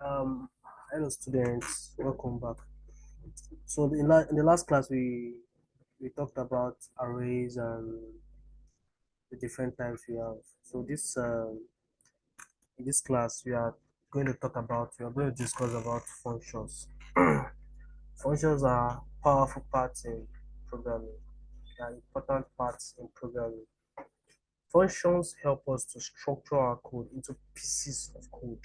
Um, Hello students, welcome back. So in the last class we talked about arrays and the different types we have. So this in this class we are going to discuss about functions. Functions are powerful parts in programming. They are important parts in programming. Functions help us to structure our code into pieces of code.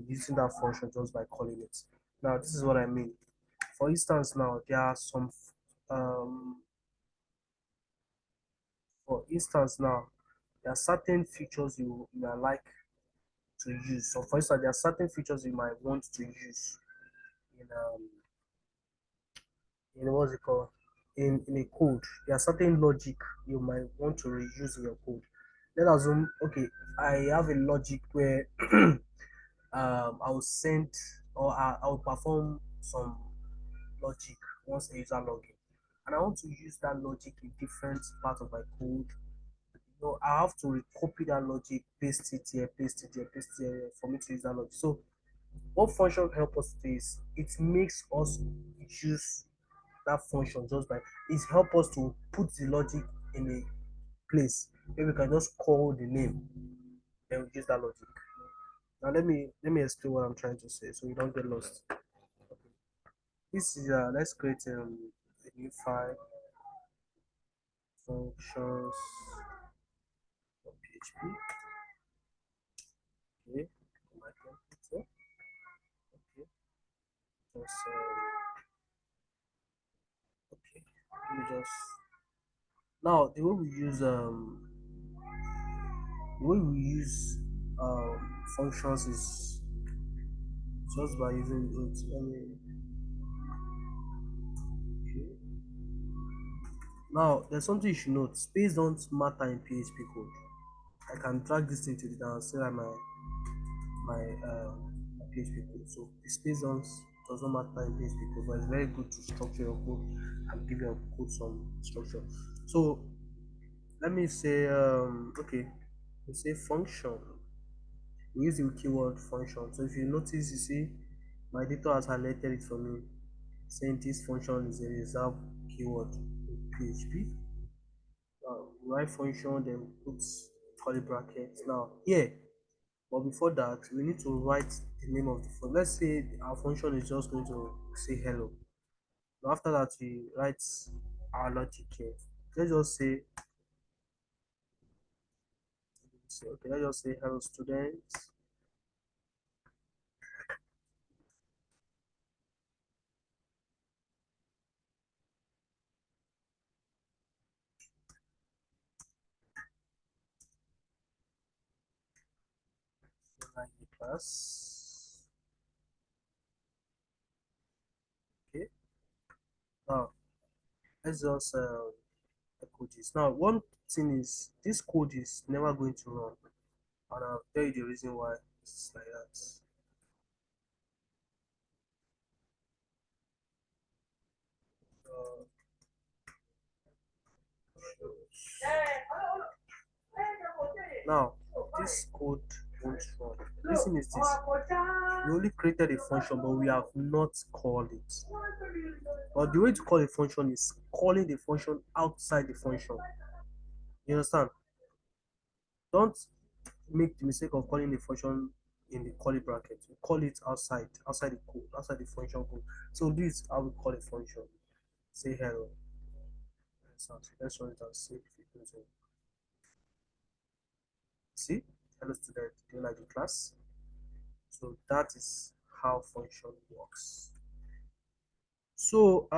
Using that function just by calling it. Now this is what I mean. For instance, now there are some um, for instance now there are certain features you might like to use. So for instance, there are certain features you might want to use in what's it called in a code. There are certain logic you might want to reuse in your code. Let's assume, okay, I have a logic where I will send or I will perform some logic once a user login, and I want to use that logic in different parts of my code. So I have to copy that logic, paste it here, paste it here, paste it here for me to use that logic. So what function help us do is it makes us use that function just by it help us to put the logic in a place where we can just call the name and we use that logic. Now let me explain what I'm trying to say so you don't get lost. This is let's create a new file functions of PHP. Okay, my template here. Okay, just okay. Let me just now the way we use functions is just by using it. Let me okay. Now there's something you should note. Space don't matter in PHP code. I can drag this thing to the down, say that my PHP code. So the space don't does not matter in PHP code, but it's very good to structure your code and give your code some structure. So let me say okay, we say function. We use the keyword function. So if you notice, you see my editor has highlighted it for me, saying this function is a reserved keyword in PHP. Write function, then put curly brackets. Now here, but before that, we need to write the name of the function. Let's say our function is just going to say hello. Now after that, we write our logic here. Let's just say okay. Let's just say hello students. Like the class. Okay. Now let's just echo this. Now one thing is this code is never going to run, and I'll tell you the reason why it's like that. Uh, Now, this code won't run. Listen is this. We only created a function, but we have not called it. But the way to call a function is calling the function outside the function. You understand? Don't make the mistake of calling the function in the curly bracket. We call it outside the code, outside the function code. So this is how we call a function. Say hello. Let's run it and see if it goes in. See? Hello student, do you like the class? So that is how function works. So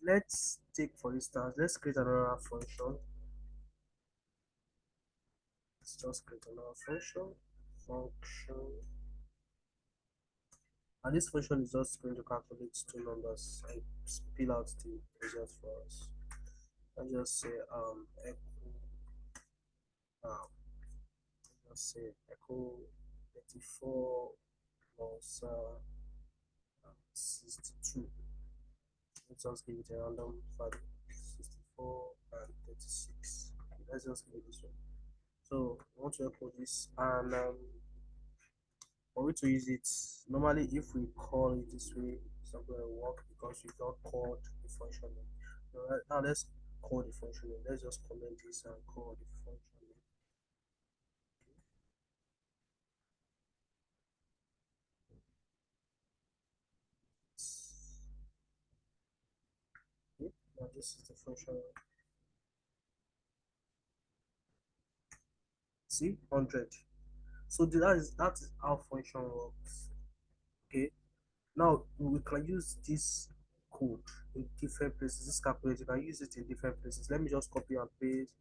let's take for instance, let's create another function. Let's just create another function, and this function is just going to calculate two numbers and spill out the result for us. Let's just say echo let's say echo 34 plus 62. Let's just give it a random value 64 and 36. Okay, let's just give it this one. So I want to echo this, and For we to use it, normally if we call it this way, it's not going to work because we've not called the function name. Alright, now let's call the function name. Let's just comment this and call the function name. Okay, now this is the function. See, 100. So that is how function works. Okay. Now we can use this code in different places. This calculator, you can use it in different places. Let me just copy and paste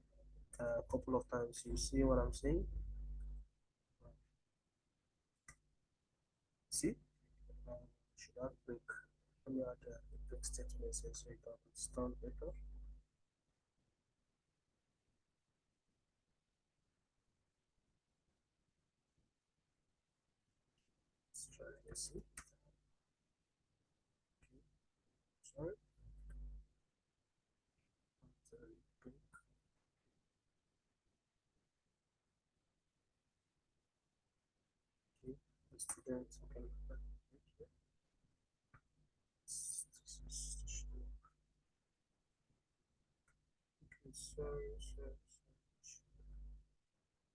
a couple of times. You see what I'm saying? See? Should have break. Let me add a break statement here so you can understand better. Let's try this. See? Sorry. Break. Okay. The student. Okay. Okay.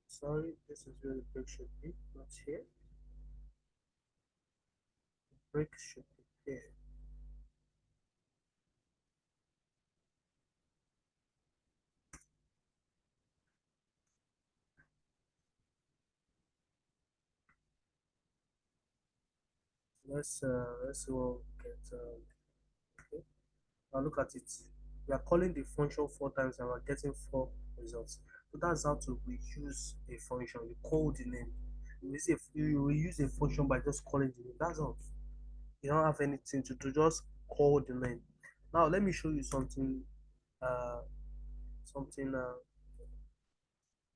Sorry. This is where the break should be, not here. The break should be here. Let's see what we get. Okay. Now look at it. We are calling the function 4 times and we're getting 4 results. So that's how to reuse a function. You call the name. You will use a function by just calling the name. That's all. You don't have anything to do. Just call the name. Now let me show you something. Uh, something.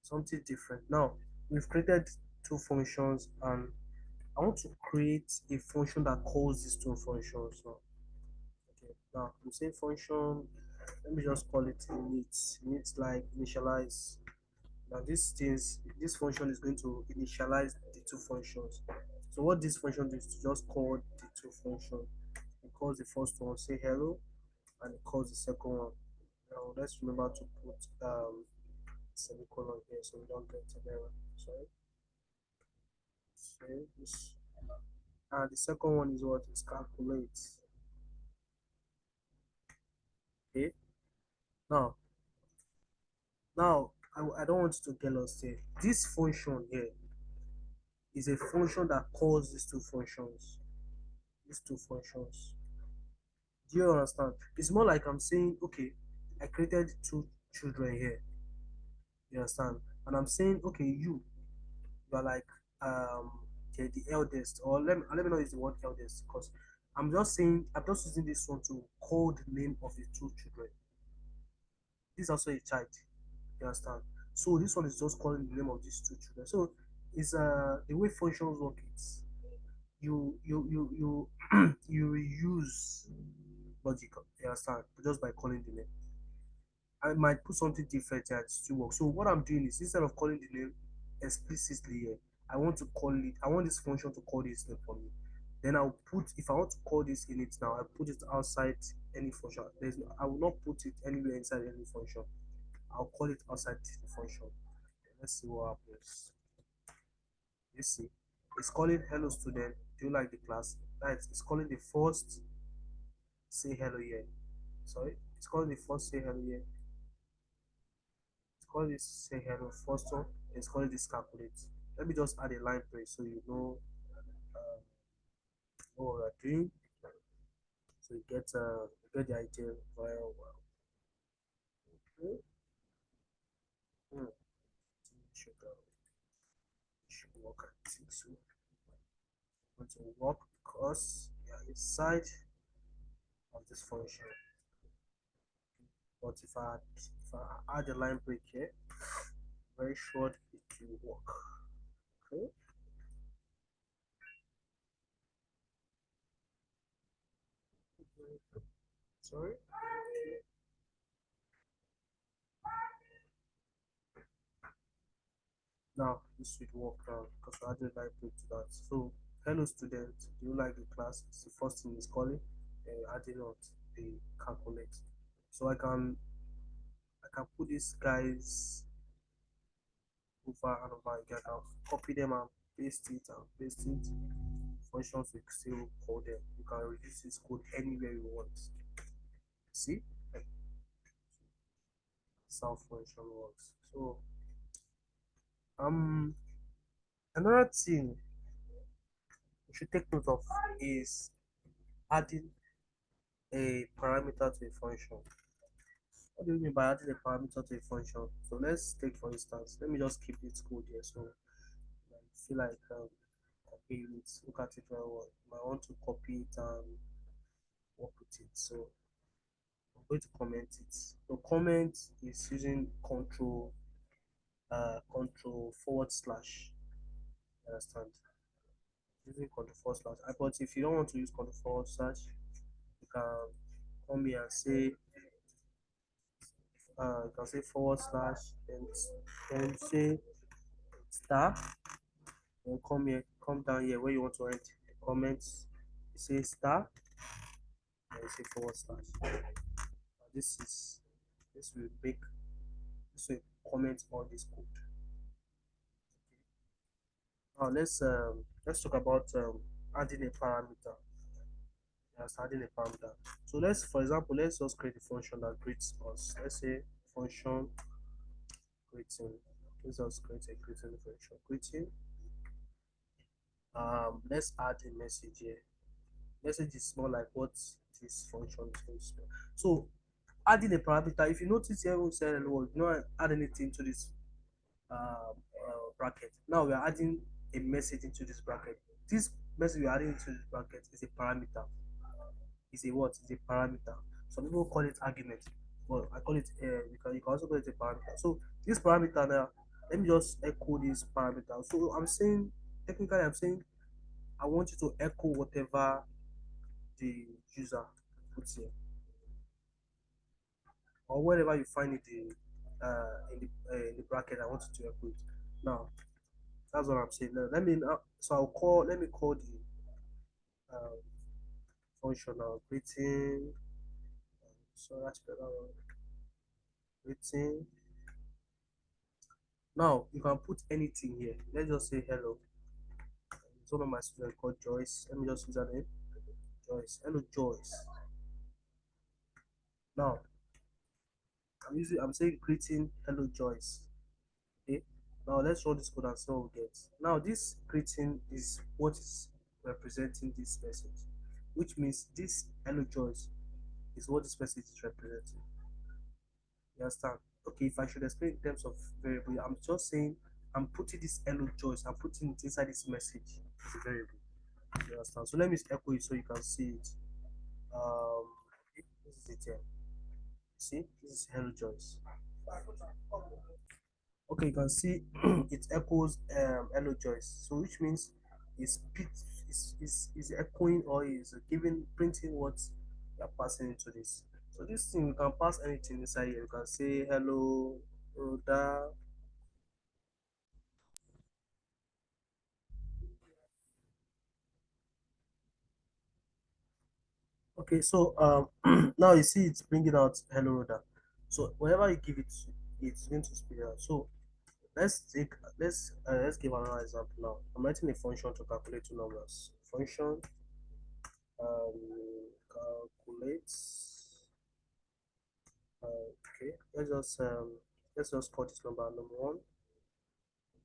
Something different. Now we've created two functions, and I want to create a function that calls these two functions. Now, okay. Now I'm saying function. Let me just call it init. Init like initialize. Now this function is going to initialize the two functions. So what this function does is to just call the two functions. It calls the first one, say hello, and it calls the second one. Now let's remember to put semicolon here so we don't get an error. Sorry. Say this. And the second one is what is calculate. Okay. Now, I don't want you to get lost here. This function here is a function that calls these two functions. These two functions. Do you understand? It's more like I'm saying, okay, I created two children here. You understand? And I'm saying, okay, you are like um the eldest, or let me not use the word eldest because I'm just using this one to call the name of the two children. This is also a child. You understand? So this one is just calling the name of these two children. So it's the way functions work is you you reuse logic, you understand, just by calling the name. I might put something different here, it still work. So what I'm doing is instead of calling the name explicitly here, I want this function to call this name for me. Then I'll put, if I want to call this in it now, I put it outside any function. I will not put it anywhere inside any function. I'll call it outside the function. Let's see what happens. You see, it's calling hello student. Do you like the class? Right, it's calling the first say hello here. Sorry, it's calling the first say hello here. It's called this say hello first one. It's called this calculate. Let me just add a line break so you know what we're doing. So you get the idea very well. Okay. Hmm. Should work. I think so. Going to work because we are inside of this function. But if I add a line break here, very short it will work. Okay. Sorry. Now this should work now because I added library to that. So hello student, do you like the class? It's the first thing is calling. Adding out the calculate. So I can put these guys over and over again. I'll copy them and paste it and paste it. Functions will still call them. You can reduce this code anywhere you want. See? Self function works. So um another thing you should take note of is adding a parameter to a function. What do you mean by adding a parameter to a function? So let's take for instance, let me just keep this code here so I feel like copy it, look at it very well. I want to copy it and work with it. So I'm going to comment it. So comment is using control forward slash. You understand? Using control forward slash. But if you don't want to use control forward slash, you can come here and say you can say forward slash and say star. Then come here, come down here where you want to write the comments. You say star and you say forward slash. Now this will make this will comment on this code. Now let's talk about adding a parameter. Yes, adding a parameter. So let's, for example, let's just create a function that greets us. Let's say function greeting. Let's just create a greeting function greeting. Let's add a message here. Message is more like what this function is going to spell. So adding a parameter, if you notice here we said hello world, you know add anything to this bracket. Now we are adding a message into this bracket. This message we are adding into this bracket is a parameter. Is a what? Is a parameter. Some people call it argument. Well, I call it you can also call it a parameter. So this parameter now, let me just echo this parameter. So I'm saying technically I'm saying I want you to echo whatever the user puts here or wherever you find it in the bracket. I want you to echo it. Now that's what I'm saying. Now, so let me call the um, function now greeting. So that's better. Greeting. Now you can put anything here. Let's just say hello. It's one of my students called Joyce. Let me just use her name. Joyce. Hello Joyce. Now I'm saying greeting hello Joyce. Okay. Now let's run this code and see what we get. Now this greeting is what is representing this message, which means this hello Joyce is what this message is representing. You understand? Okay, if I should explain in terms of variable, I'm just saying I'm putting this hello Joyce, I'm putting it inside this message as a variable. You understand? So let me echo it so you can see it. Um, this is it here. See, this is hello Joyce. Okay, you can see it echoes hello Joyce. So which means it's is echoing or is giving printing what you're passing into this. So this thing you can pass anything inside here. You can say hello Rhoda. Okay, so now you see it's bringing out hello Rhoda. So whenever you give it, it's going to spit it out. So let's give another example now. I'm writing a function to calculate two numbers. Function calculate. Okay, let's just call this number one.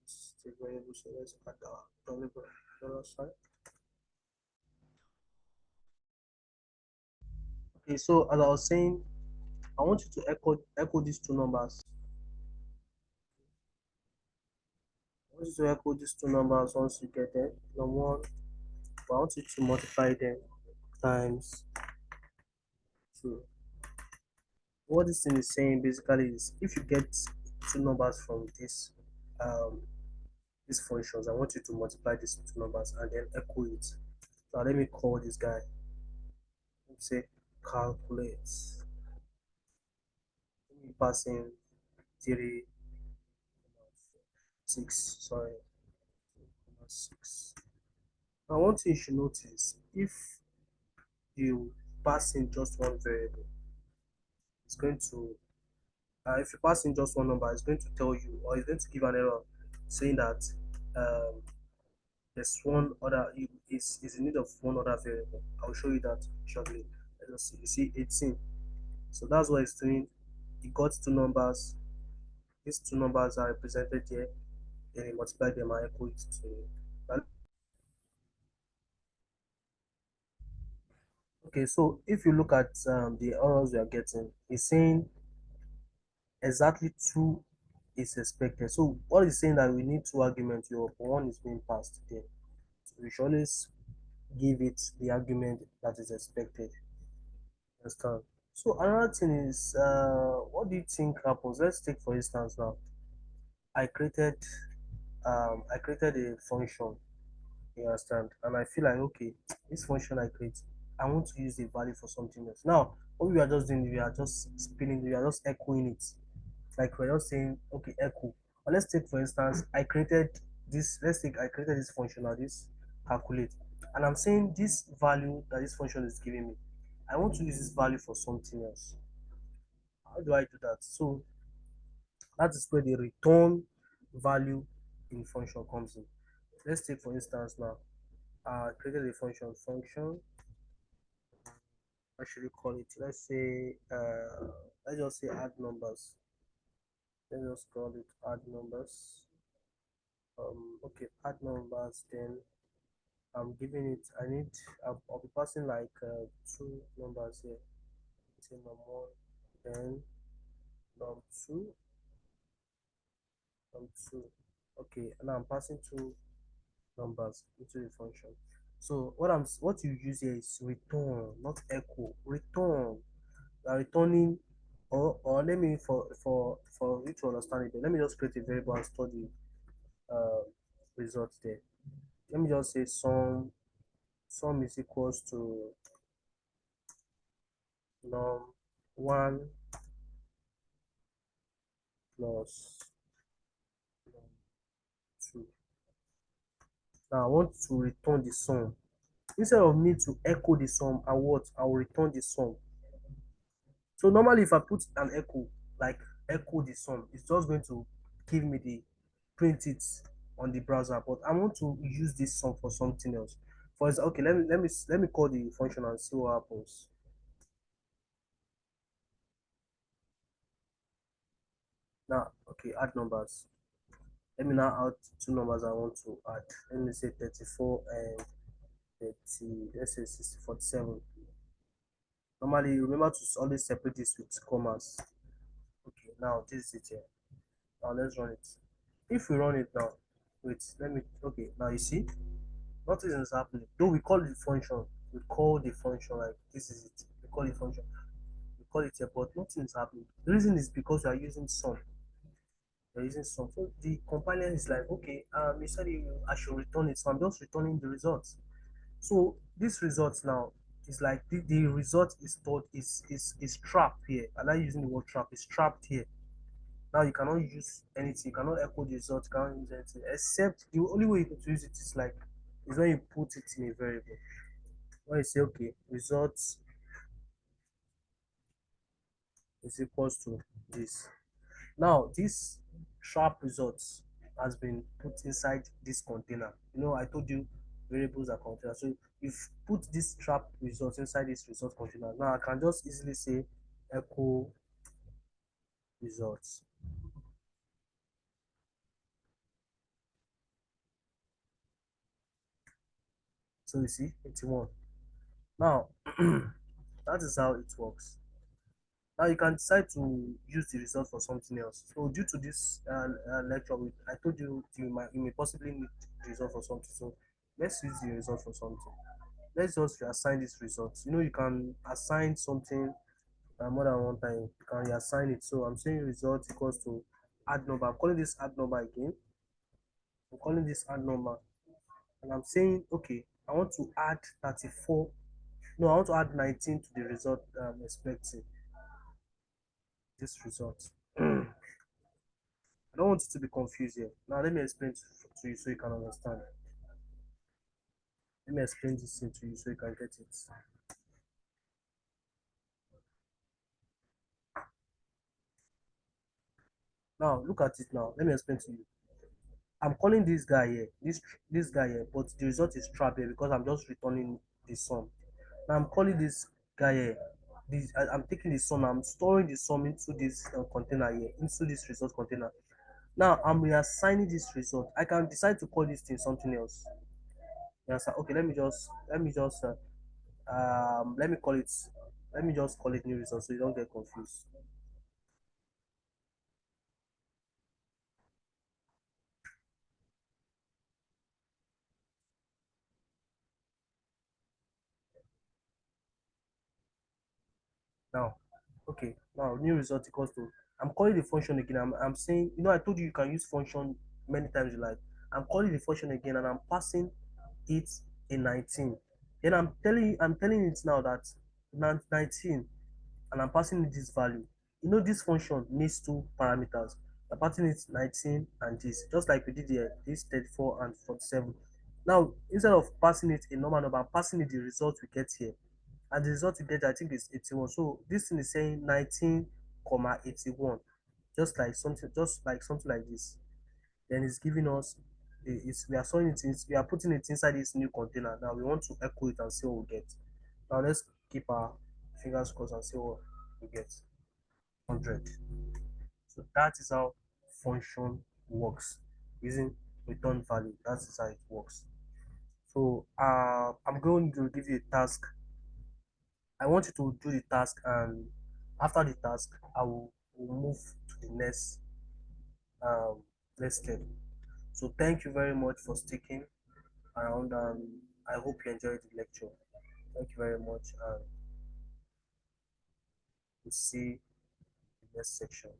It's a variable, so let's add our dollar sign. Okay, so as I was saying, I want you to echo these two numbers. I want you to echo these two numbers once you get them. Number one, but I want you to multiply them times two. What this thing is saying basically is if you get two numbers from um these functions, I want you to multiply these two numbers and then echo it. Now let me call this guy. Let's say calculate. Let me pass in 3. 6. Sorry, 6. Now, one thing you should notice, if you pass in just one variable, it's going to, if you pass in just one number, it's going to tell you, or it's going to give an error saying that um, there's one other, is in need of one other variable. I'll show you that shortly. Let's see, you see 18. So that's what it's doing. It got two numbers. These two numbers are represented here. Then you multiply them and equal it to. Okay, so if you look at the errors we are getting, it's saying exactly two is expected. So what is saying that we need two arguments here, but one is being passed there. So we should always give it the argument that is expected. Understand? So another thing is, what do you think happens? Let's take for instance now. I created, I created a function. You understand? And I feel like okay, this function I create, I want to use the value for something else. Now, what we are just doing, we are just spinning, we are just echoing it. Like we're just saying, okay, echo. But let's take for instance, I created this. Let's take I created this function now, this calculate, and I'm saying this value that this function is giving me. I want to use this value for something else. How do I do that? So that is where the return value in function comes in. Let's take for instance now, created a function actually call it, let's say let's just say add numbers. Let's just call it add numbers. Okay, add numbers. Then I'm giving it, I'll be passing like two numbers here. Say num1, then num2, num2. Okay, and I'm passing two numbers into the function. So what you use here is return, not echo. Return. You are returning, or let me for you to understand it, let me just create a variable and store the uh, result there. Let me just say sum is equals to num1 plus num2. Now I want to return the sum. Instead of me to echo the sum, I will return the sum. So normally if I put an echo, like echo the sum, it's just going to give me the print it on the browser. But I want to use this sum for something else. For example, okay, let me call the function and see what happens. Now, okay, add numbers. Let me now add two numbers I want to add. Let me say 34 and 30, let's say 47. Normally, remember to always separate this with commas. Okay, now this is it here. Now let's run it. If we run it now, wait, let me, okay, now you see, nothing is happening. Though we call the function, we call the function like this is it. We call it function, we call it here, but nothing is happening. The reason is because we are using sum. We're using sum. So the compiler is like, okay, you said I should return it, so I'm just returning the results. So this result now is like the result is stored is trapped here. I like using the word trap. It's trapped here. Now you cannot use anything. You cannot echo the result. You cannot use anything except the only way you can use it is when you put it in a variable. When you say okay, results is equals to this. Now this trap results has been put inside this container. You know, I told you variables are containers. So if put this trap results inside this result container, now I can just easily say echo results. So you see 81. Now that is how it works. Now you can decide to use the result for something else. So due to this lecture, I told you you may possibly need the result for something. So let's use the result for something. Let's just assign this result. You know, you can assign something more than one time. You can reassign it. So I'm saying result equals to add number. I'm calling this add number again. I'm calling this add number. And I'm saying, okay, I want to add 34. No, I want to add 19 to the result I'm expecting. This result. I don't want you to be confused here. Now let me explain to you so you can understand. Let me explain this thing to you so you can get it. Now look at it now. Let me explain to you. I'm calling this guy here, this guy here, but the result is trap here because I'm just returning the sum. Now I'm calling this guy here. I'm taking the sum, I'm storing the sum into this container here, into this result container. Now I'm reassigning this result. I can decide to call this thing something else. Yes, okay, let me call it, let me just call it new result so you don't get confused. Now, okay, now new result equals to, I'm calling the function again. I'm saying, I told you you can use function many times you like. I'm calling the function again and I'm passing it a 19. Then I'm telling it now that 19, and I'm passing it this value. This function needs two parameters. I'm passing it 19 and this, just like we did here, this 34 and 47. Now, instead of passing it a normal number, I'm passing it the result we get here. And the result you get, I think, is 81. So this thing is saying 19, comma 81. Just like something like this. Then it's giving us, we are sewing it in, we are putting it inside this new container. Now we want to echo it and see what we get. Now let's keep our fingers crossed and see what we get. 100. So that is how function works using return value. That is how it works. So I'm going to give you a task. I want you to do the task, and after the task, will move to the um, next step. So thank you very much for sticking around, and I hope you enjoyed the lecture. Thank you very much, and we'll see the next section.